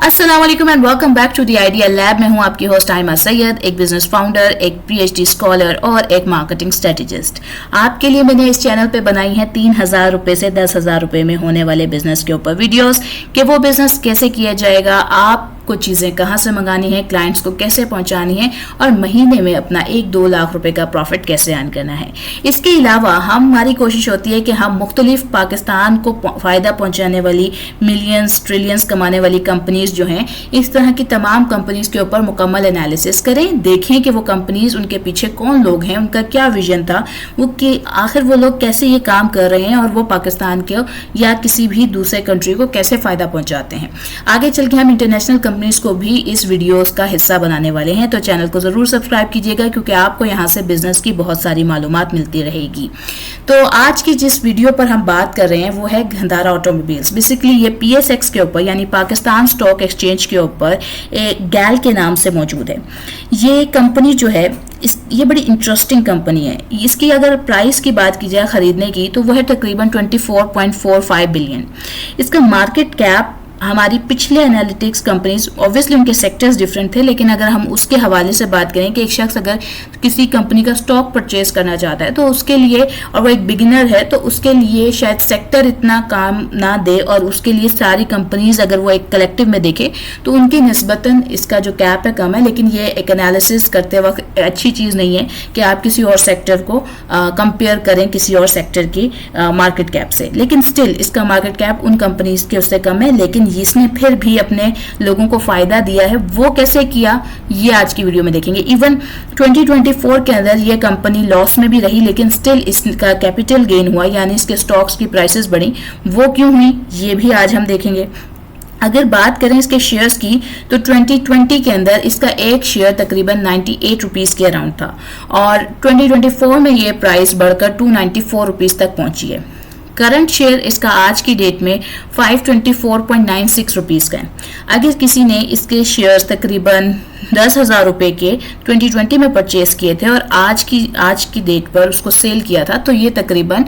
अस्सलाम वालेकुम and welcome back to the idea lab. मैं हूं आपकी होस्ट आयमा सैयद, एक बिजनेस फाउंडर, एक पीएचडी स्कॉलर और एक मार्केटिंग स्ट्रेटेजिस्ट। आपके लिए मैंने इस चैनल पे बनाई है 3,000 रुपए से 10,000 रुपए में होने वाले बिजनेस के ऊपर वीडियोस कि वो बिजनेस कैसे किया जाएगा, आपको चीज़ें कहाँ से मंगानी है, क्लाइंट्स को कैसे पहुंचानी है और महीने में अपना 1-2 लाख रुपए का प्रॉफिट कैसे अर्न करना है। इसके अलावा हमारी कोशिश होती है कि हम मुख्तलिफ पाकिस्तान को फ़ायदा पहुंचाने वाली मिलियंस ट्रिलियंस कमाने वाली कंपनीज जो हैं, इस तरह की तमाम कंपनीज के ऊपर मुकम्मल एनालिसिस करें, देखें कि वो कंपनीज, उनके पीछे कौन लोग हैं, उनका क्या विजन था, वो कि आखिर वो लोग कैसे ये काम कर रहे हैं और वो पाकिस्तान को या किसी भी दूसरे कंट्री को कैसे फ़ायदा पहुंचाते हैं। आगे चल के हम इंटरनेशनल कंपनीज को भी इस वीडियोस का हिस्सा बनाने वाले हैं, तो चैनल को ज़रूर सब्सक्राइब कीजिएगा क्योंकि आपको यहाँ से बिजनेस की बहुत सारी मालूमात मिलती रहेगी। तो आज की जिस वीडियो पर हम बात कर रहे हैं वो है गंधारा ऑटोमोबाइल्स। बेसिकली ये PSX के ऊपर यानी पाकिस्तान स्टॉक एक्सचेंज के ऊपर एक गैल के नाम से मौजूद है। ये कंपनी जो है ये बड़ी इंटरेस्टिंग कंपनी है। इसकी अगर प्राइस की बात की जाए खरीदने की तो वह है तकरीबन 24.45 बिलियन। इसका मार्केट कैप हमारी पिछले एनालिटिक्स कंपनीज, ऑब्वियसली उनके सेक्टर्स डिफरेंट थे, लेकिन अगर हम उसके हवाले से बात करें कि एक शख्स अगर किसी कंपनी का स्टॉक परचेज करना चाहता है तो उसके लिए, और वो एक बिगिनर है तो उसके लिए शायद सेक्टर इतना काम ना दे और उसके लिए सारी कंपनीज अगर वो एक कलेक्टिव में देखे तो उनकी निस्बतन इसका जो कैप है कम है। लेकिन ये एक एनालिसिस करते वक्त अच्छी चीज़ नहीं है कि आप किसी और सेक्टर को कंपेयर करें किसी और सेक्टर की मार्केट कैप से। लेकिन स्टिल इसका मार्केट कैप उन कंपनीज के उससे कम है, लेकिन इसने फिर भी अपने लोगों को फायदा दिया है। वो कैसे किया ये आज की वीडियो में देखेंगे। इवन 2024 के अंदर ये कंपनी लॉस में भी रही, लेकिन स्टिल इसका कैपिटल गेन हुआ, यानी इसके स्टॉक्स की प्राइसेस बढ़ी। वो क्यों हुई ये भी आज हम देखेंगे। अगर बात करें इसके शेयर्स की तो 2020 के अंदर इसका एक शेयर तकरीबन 98 रुपीज़ के अराउंड था और 2024 में ये प्राइस बढ़कर 294 रुपीज़ तक पहुंची है। करंट शेयर इसका आज की डेट में 524.96 रुपीज़ का है। अगर किसी ने इसके शेयर्स तकरीबन 10,000 रुपये के 2020 में परचेज किए थे और आज की डेट पर उसको सेल किया था तो ये तकरीबन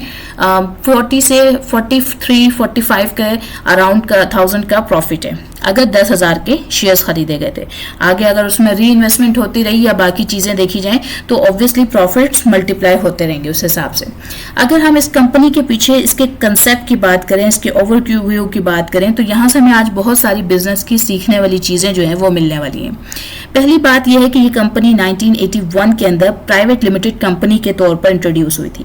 40 से 43-45 के अराउंड का 1000 का प्रॉफिट है अगर 10,000 के शेयर्स खरीदे गए थे। आगे अगर उसमें री इन्वेस्टमेंट होती रही या बाकी चीज़ें देखी जाएं तो ऑब्वियसली प्रॉफिट्स मल्टीप्लाई होते रहेंगे उस हिसाब से। अगर हम इस कंपनी के पीछे इसके कंसेप्ट की बात करें, इसके ओवरव्यू की बात करें तो यहाँ से हमें आज बहुत सारी बिजनेस की सीखने वाली चीज़ें जो हैं वो मिलने वाली हैं। पहली बात यह है कि ये कंपनी 1981 के अंदर प्राइवेट लिमिटेड कंपनी के तौर पर इंट्रोड्यूस हुई थी।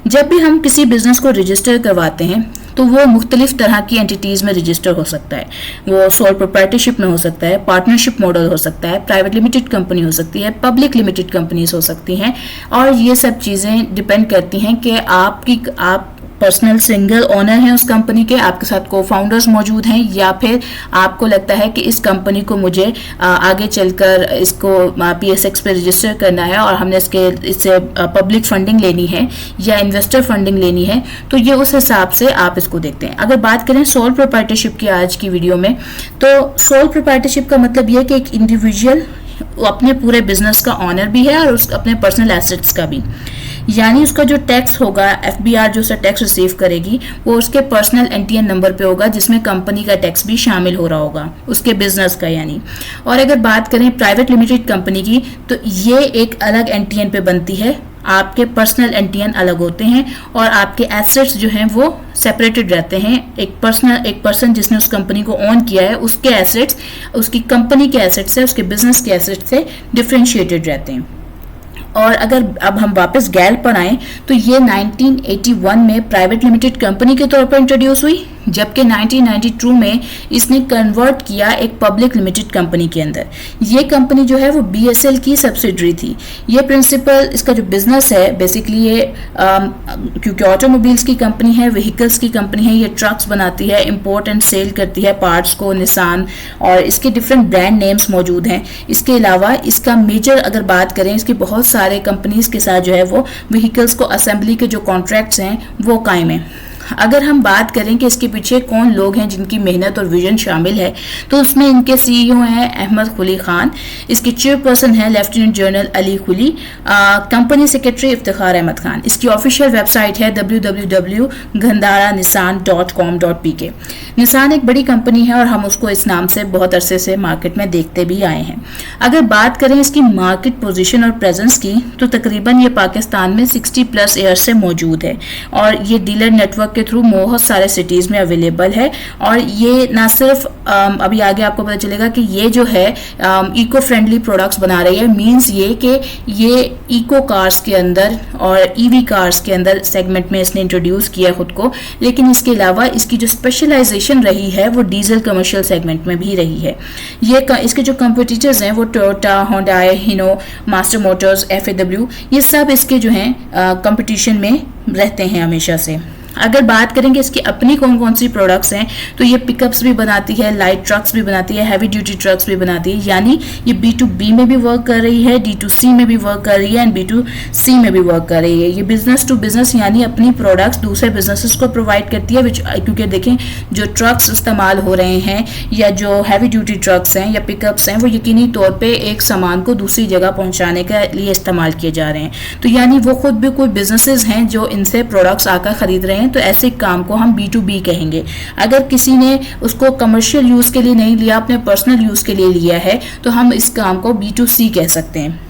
जब भी हम किसी बिजनेस को रजिस्टर करवाते हैं तो वो मुख्तलिफ तरह की एंटिटीज़ में रजिस्टर हो सकता है। वो सोल प्रोप्राइटरशिप में हो सकता है, पार्टनरशिप मॉडल हो सकता है, प्राइवेट लिमिटेड कंपनी हो सकती है, पब्लिक लिमिटेड कंपनीज हो सकती हैं और ये सब चीज़ें डिपेंड करती हैं कि आप पर्सनल सिंगल ओनर हैं उस कंपनी के, आपके साथ को फाउंडर्स मौजूद हैं, या फिर आपको लगता है कि इस कंपनी को मुझे आगे चलकर इसको PSX पे रजिस्टर करना है और हमने इससे पब्लिक फंडिंग लेनी है या इन्वेस्टर फंडिंग लेनी है, तो ये उस हिसाब से आप इसको देखते हैं। अगर बात करें सोल प्रोप्राइटरशिप की आज की वीडियो में, तो सोल प्रोप्राइटरशिप का मतलब ये है कि एक इंडिविजुअल अपने पूरे बिजनेस का ऑनर भी है और अपने पर्सनल एसेट्स का भी, यानी उसका जो टैक्स होगा, FBR जो उससे टैक्स रिसीव करेगी वो उसके पर्सनल NTN नंबर पे होगा जिसमें कंपनी का टैक्स भी शामिल हो रहा होगा उसके बिजनेस का यानी। और अगर बात करें प्राइवेट लिमिटेड कंपनी की तो ये एक अलग NTN पे बनती है, आपके पर्सनल NTN अलग होते हैं और आपके एसेट्स जो हैं वो सेपरेटेड रहते हैं। एक पर्सन जिसने उस कंपनी को ओन किया है उसके एसेट्स उसकी कंपनी के एसेट्स से, उसके बिजनेस के एसेट्स से डिफरेंशिएटेड रहते हैं। और अगर अब हम वापस गैल पर आएँ तो ये 1981 में प्राइवेट लिमिटेड कंपनी के तौर पर इंट्रोड्यूस हुई, जबकि 1992 में इसने कन्वर्ट किया एक पब्लिक लिमिटेड कंपनी के अंदर। ये कंपनी जो है वो BSL की सब्सिडरी थी। ये प्रिंसिपल इसका जो बिजनेस है बेसिकली ये क्योंकि ऑटोमोबाइल्स की कंपनी है, व्हीकल्स की कंपनी है, ये ट्रक्स बनाती है, इंपोर्ट एंड सेल करती है पार्ट्स को, निसान, और इसके डिफरेंट ब्रांड नेम्स मौजूद हैं। इसके अलावा इसका मेजर अगर बात करें इसके बहुत सारे कंपनीज के साथ जो है वो व्हीकल्स को असेंबली के जो कॉन्ट्रैक्ट्स हैं वो कायम हैं। अगर हम बात करें कि इसके पीछे कौन लोग हैं जिनकी मेहनत और विजन शामिल है, तो उसमें इनके सीईओ हैं अहमद कुली खान, इसके चेयरपर्सन हैं lieutenant general Ali Quli, company secretary Iftikhar Ahmad Khan. इसकी ऑफिशियल वेबसाइट है www.gandharanissan.com.pk। निसान एक बड़ी कंपनी है और हम उसको इस नाम से बहुत अरसे से मार्केट में देखते भी आए हैं। अगर बात करें इसकी मार्केट पोजीशन और प्रेजेंस की, तो तकरीबन ये पाकिस्तान में 60+ ईयर से मौजूद है और ये डीलर नेटवर्क के थ्रू बहुत सारे सिटीज़ में अवेलेबल है। और ये ना सिर्फ अभी आगे आपको पता चलेगा कि ये जो है इको फ्रेंडली प्रोडक्ट्स बना रही है। मींस ये कि ये इको कार्स के अंदर और ईवी कार्स के अंदर सेगमेंट में इसने इंट्रोड्यूस किया खुद को, लेकिन इसके अलावा इसकी जो स्पेशलाइजेशन रही है वो डीजल कमर्शियल सेगमेंट में भी रही है। इसके जो कंपटीटर्स हैं वो Toyota, Hyundai, Hino, Master Motors, FAW, ये सब इसके जो हैं कंपटीशन में रहते हैं हमेशा से। अगर बात करेंगे इसकी अपनी कौन कौन सी प्रोडक्ट्स हैं, तो ये पिकअप्स भी बनाती है, लाइट ट्रक्स भी बनाती है, हैवी ड्यूटी ट्रक्स भी बनाती है। यानी ये B2B में भी वर्क कर रही है, D2C में भी वर्क कर रही है एंड B2C में भी वर्क कर रही है। ये बिजनेस टू बिजनेस यानी अपनी प्रोडक्ट्स दूसरे बिजनेसेस को प्रोवाइड करती है। क्योंकि देखें जो ट्रक्स इस्तेमाल हो रहे हैं या जो हैवी ड्यूटी ट्रक्स हैं या पिकअप्स हैं, वो यकीनी तौर पर एक सामान को दूसरी जगह पहुँचाने के लिए इस्तेमाल किए जा रहे हैं। तो यानी वो खुद भी कोई बिजनेसेस हैं जो इनसे प्रोडक्ट्स आकर खरीद रहे हैं, तो ऐसे काम को हम B2B कहेंगे। अगर किसी ने उसको कमर्शियल यूज के लिए नहीं लिया, अपने पर्सनल यूज के लिए लिया है, तो हम इस काम को B2C कह सकते हैं।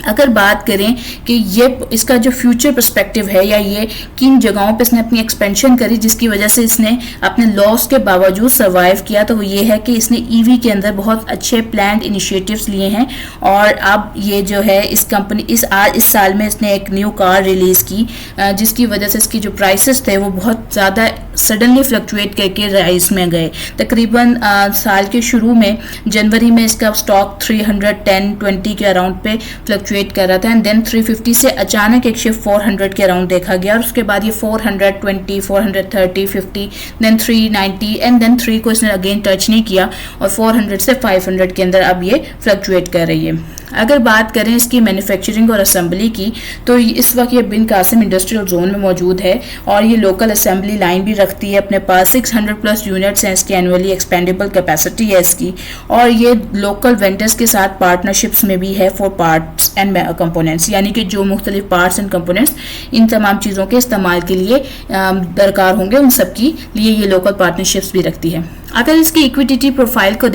अगर बात करें कि ये इसका जो फ्यूचर पर्सपेक्टिव है या ये किन जगहों पे इसने अपनी एक्सपेंशन करी जिसकी वजह से इसने अपने लॉस के बावजूद सर्वाइव किया, तो वो ये है कि इसने ईवी के अंदर बहुत अच्छे प्लान्ड इनिशिएटिव्स लिए हैं। और अब ये जो है इस कंपनी इस साल में इसने एक न्यू कार रिलीज़ की, जिसकी वजह से इसकी जो प्राइसेस थे वो बहुत ज़्यादा सडनली फ्लक्चुएट करके राइज में गए। तकरीबन साल के शुरू में जनवरी में इसका स्टॉक 310-20 के अराउंड पे फ्लक्चुएट कर रहा था एंड देन 350 से अचानक एक शिफ्ट 400 के अराउंड देखा गया और उसके बाद ये 420, 430, 50, देन 390 एंड देन 3 को इसने अगेन टच नहीं किया और 400 से 500 के अंदर अब ये फ्लक्चुएट कर रही है। अगर बात करें इसकी मैन्युफैक्चरिंग और असेंबली की, तो इस वक्त ये बिन कासिम इंडस्ट्रियल जोन में मौजूद है और ये लोकल असेंबली लाइन भी रखती है अपने पास। 600+ यूनिट्स हैं इसकी, एनुअली एक्सपेंडेबल कैपेसिटी है इसकी, और ये लोकल वेंडर्स के साथ पार्टनरशिप्स में भी है फॉर पार्ट्स एंड कंपोनेंट्स, यानी कि जो मुख्तलिफ पार्ट्स एंड कंपोनेंट्स इन तमाम चीज़ों के इस्तेमाल के लिए दरकार होंगे, उन सब की लिए ये लोकल पार्टनरशिप्स भी रखती है। अगर इसकी इक्विटी प्रोफाइल को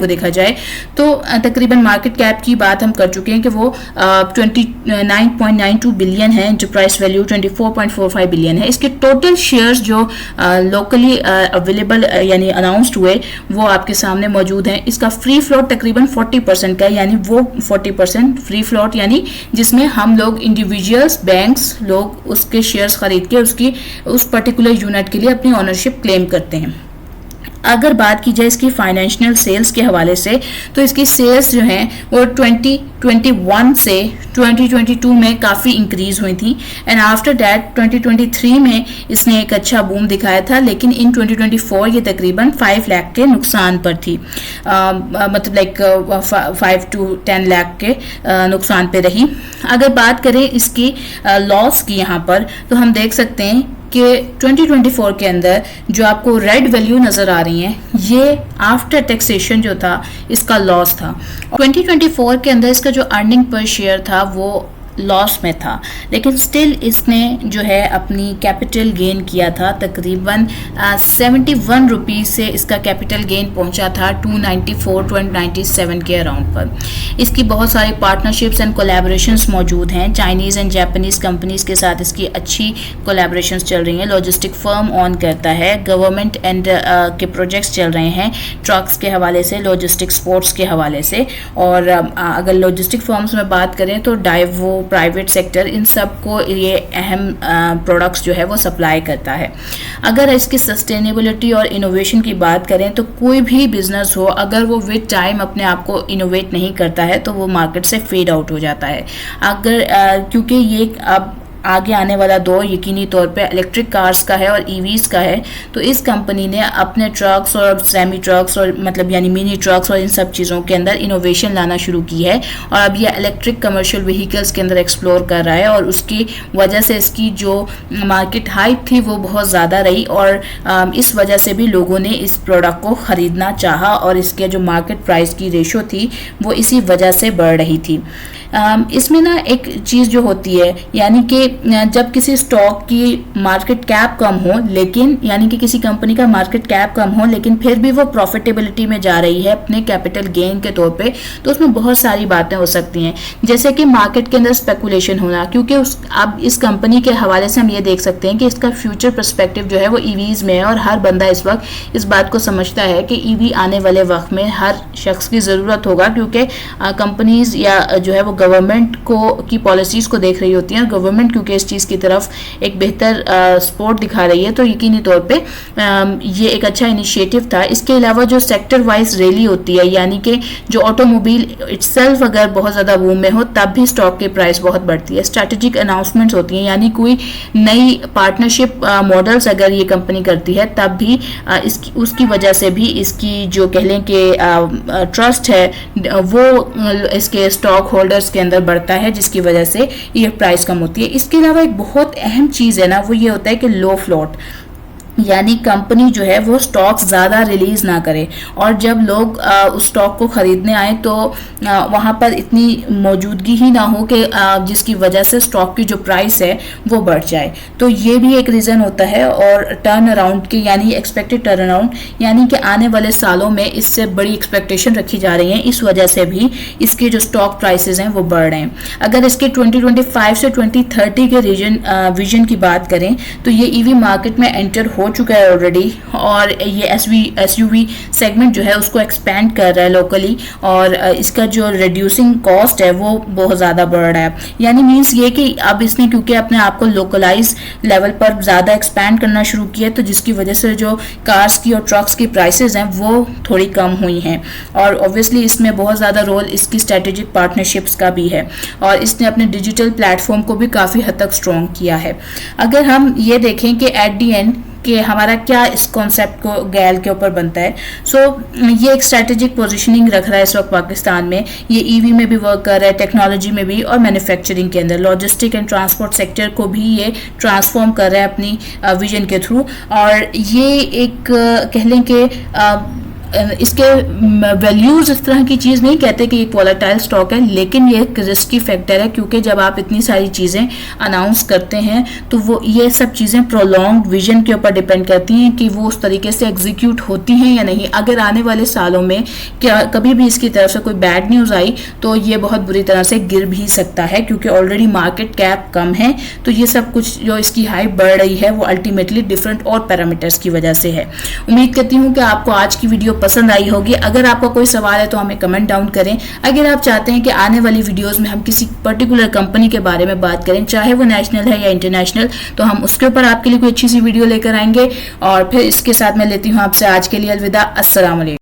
देखा जाए तो तकरीबन मार्केट कैप की बात हम कर चुके हैं कि वो 29.92 बिलियन है, एंटरप्राइज वैल्यू 24.45 बिलियन है। इसके टोटल शेयर्स जो लोकली अवेलेबल यानी अनाउंस्ड हुए वो आपके सामने मौजूद हैं। इसका फ्री फ्लोट तकरीबन 40% का है, यानी वो 40% फ्री फ्लोट यानी जिसमें हम लोग इंडिविजुअल्स, बैंक्स लोग उसके शेयर्स खरीद के उसकी उस पर्टिकुलर यूनिट के लिए अपनी ओनरशिप क्लेम करते हैं। अगर बात की जाए इसकी फाइनेंशियल सेल्स के हवाले से, तो इसकी सेल्स जो हैं वो 2021 से 2022 में काफ़ी इंक्रीज हुई थी एंड आफ्टर दैट 2023 में इसने एक अच्छा बूम दिखाया था, लेकिन इन 2024 ये तकरीबन 5 लाख के नुकसान पर थी, मतलब लाइक 5 to 10 लाख के नुकसान पे रही। अगर बात करें इसकी लॉस की यहाँ पर, तो हम देख सकते हैं कि 2024 के अंदर जो आपको रेड वैल्यू नज़र आ रही हैं, ये आफ्टर टैक्सेशन जो था इसका लॉस था। 2024 के अंदर इसका जो अर्निंग पर शेयर था वो लॉस में था, लेकिन स्टिल इसने जो है अपनी कैपिटल गेन किया था। तकरीबन 71 रुपीज़ से इसका कैपिटल गेन पहुंचा था 297 के अराउंड पर। इसकी बहुत सारी पार्टनरशिप्स एंड कोलैबोरेशंस मौजूद हैं। चाइनीज़ एंड जापानीज़ कंपनीज़ के साथ इसकी अच्छी कोलैबोरेशंस चल रही हैं। लॉजिस्टिक फर्म ऑन करता है, गवर्नमेंट एंड के प्रोजेक्ट्स चल रहे हैं ट्रक्स के हवाले से, लॉजिस्टिक स्पोर्ट्स के हवाले से। और अगर लॉजिस्टिक फर्म्स में बात करें तो डाइवो, प्राइवेट सेक्टर, इन सब को ये अहम प्रोडक्ट्स जो है वो सप्लाई करता है। अगर इसकी सस्टेनेबिलिटी और इनोवेशन की बात करें तो कोई भी बिजनेस हो, अगर वो विद टाइम अपने आप को इनोवेट नहीं करता है तो वो मार्केट से फेड आउट हो जाता है। अगर क्योंकि ये अब आगे आने वाला दौर यकीनी तौर पे इलेक्ट्रिक कार्स का है और ईवीज का है। तो इस कंपनी ने अपने ट्रक्स और सेमी ट्रक्स और मतलब यानी मिनी ट्रक्स और इन सब चीज़ों के अंदर इनोवेशन लाना शुरू की है और अब ये इलेक्ट्रिक कमर्शियल व्हीकल्स के अंदर एक्सप्लोर कर रहा है और उसकी वजह से इसकी जो मार्केट हाइप थी वो बहुत ज़्यादा रही और इस वजह से भी लोगों ने इस प्रोडक्ट को ख़रीदना चाहा और इसके जो मार्केट प्राइस की रेशो थी वो इसी वजह से बढ़ रही थी। इसमें ना एक चीज़ जो होती है यानी कि जब किसी स्टॉक की मार्केट कैप कम हो लेकिन यानी कि किसी कंपनी का मार्केट कैप कम हो लेकिन फिर भी वो प्रॉफिटेबिलिटी में जा रही है अपने कैपिटल गेन के तौर पे, तो उसमें बहुत सारी बातें हो सकती हैं जैसे कि मार्केट के अंदर स्पेकुलेशन होना, क्योंकि अब इस कंपनी के हवाले से हम ये देख सकते हैं कि इसका फ्यूचर पर्सपेक्टिव जो है वो ईवीज में है और हर बंदा इस वक्त इस बात को समझता है कि ईवी आने वाले वक्त में हर शख्स की ज़रूरत होगा, क्योंकि कंपनीज या जो है वो गवर्नमेंट की पॉलिसीज को देख रही होती हैं और गवर्नमेंट क्योंकि इस चीज़ की तरफ एक बेहतर सपोर्ट दिखा रही है, तो यकीनी तौर पे ये एक अच्छा इनिशिएटिव था। इसके अलावा जो सेक्टर वाइज रैली होती है यानी कि जो ऑटोमोबाइल इटसेल्फ अगर बहुत ज़्यादा बूम में हो तब भी स्टॉक की प्राइस बहुत बढ़ती है। स्ट्रैटेजिक अनाउंसमेंट्स होती हैं यानी कोई नई पार्टनरशिप मॉडल्स अगर ये कंपनी करती है तब भी उसकी वजह से भी इसकी जो कह लें कि ट्रस्ट है वो इसके स्टॉक होल्डर्स के अंदर बढ़ता है, जिसकी वजह से ये प्राइस कम होती है। इसके अलावा एक बहुत अहम चीज़ है ना, वो ये होता है कि लो फ्लोट, यानी कंपनी जो है वो स्टॉक ज़्यादा रिलीज़ ना करे और जब लोग उस स्टॉक को ख़रीदने आए तो वहाँ पर इतनी मौजूदगी ही ना हो कि जिसकी वजह से स्टॉक की जो प्राइस है वो बढ़ जाए। तो ये भी एक रीज़न होता है और टर्न अराउंड की यानी एक्सपेक्टेड टर्न अराउंड यानी कि आने वाले सालों में इससे बड़ी एक्सपेक्टेशन रखी जा रही है, इस वजह से भी इसके जो स्टॉक प्राइसेस हैं वो बढ़ रहे हैं। अगर इसके 2025 से 2030 के विजन की बात करें तो ये ईवी मार्केट में एंटर हो चुका है ऑलरेडी और ये एसयूवी सेगमेंट जो है उसको एक्सपेंड कर रहा है लोकली और इसका जो रिड्यूसिंग कॉस्ट है वो बहुत ज़्यादा बढ़ रहा है। यानी मीन्स ये कि अब इसने क्योंकि अपने आप को लोकलाइज लेवल पर ज़्यादा एक्सपेंड करना शुरू किया तो जिसकी वजह से जो कार्स की और ट्रक्स की प्राइसेस हैं वो थोड़ी कम हुई हैं और ऑब्वियसली इसमें बहुत ज़्यादा रोल इसकी स्ट्रेटेजिक पार्टनरशिप्स का भी है और इसने अपने डिजिटल प्लेटफॉर्म को भी काफ़ी हद तक स्ट्रॉन्ग किया है। अगर हम ये देखें कि एट दी एंड कि हमारा क्या इस कॉन्सेप्ट को गैल के ऊपर बनता है, सो ये एक स्ट्रेटेजिक पोजीशनिंग रख रहा है इस वक्त पाकिस्तान में। ये ईवी में भी वर्क कर रहा है, टेक्नोलॉजी में भी और मैन्युफैक्चरिंग के अंदर लॉजिस्टिक एंड ट्रांसपोर्ट सेक्टर को भी ये ट्रांसफॉर्म कर रहा है अपनी विजन के थ्रू। और ये एक कह लें कि इसके वैल्यूज़ इस तरह की चीज़ नहीं कहते कि एक वॉलेटाइल स्टॉक है, लेकिन ये एक रिस्की फैक्टर है क्योंकि जब आप इतनी सारी चीज़ें अनाउंस करते हैं तो वो ये सब चीज़ें प्रोलॉन्ग विजन के ऊपर डिपेंड करती हैं कि वो उस तरीके से एग्जीक्यूट होती हैं या नहीं। अगर आने वाले सालों में क्या कभी भी इसकी तरफ से कोई बैड न्यूज़ आई तो ये बहुत बुरी तरह से गिर भी सकता है क्योंकि ऑलरेडी मार्केट कैप कम है। तो ये सब कुछ जो इसकी हाइप बढ़ रही है वो अल्टीमेटली डिफरेंट और पैरामीटर्स की वजह से है। उम्मीद करती हूँ कि आपको आज की वीडियो पसंद आई होगी। अगर आपका कोई सवाल है तो हमें कमेंट डाउन करें। अगर आप चाहते हैं कि आने वाली वीडियोस में हम किसी पर्टिकुलर कंपनी के बारे में बात करें, चाहे वो नेशनल है या इंटरनेशनल, तो हम उसके ऊपर आपके लिए कोई अच्छी सी वीडियो लेकर आएंगे। और फिर इसके साथ मैं लेती हूँ आपसे आज के लिए अलविदा। अस्सलाम वालेकुम।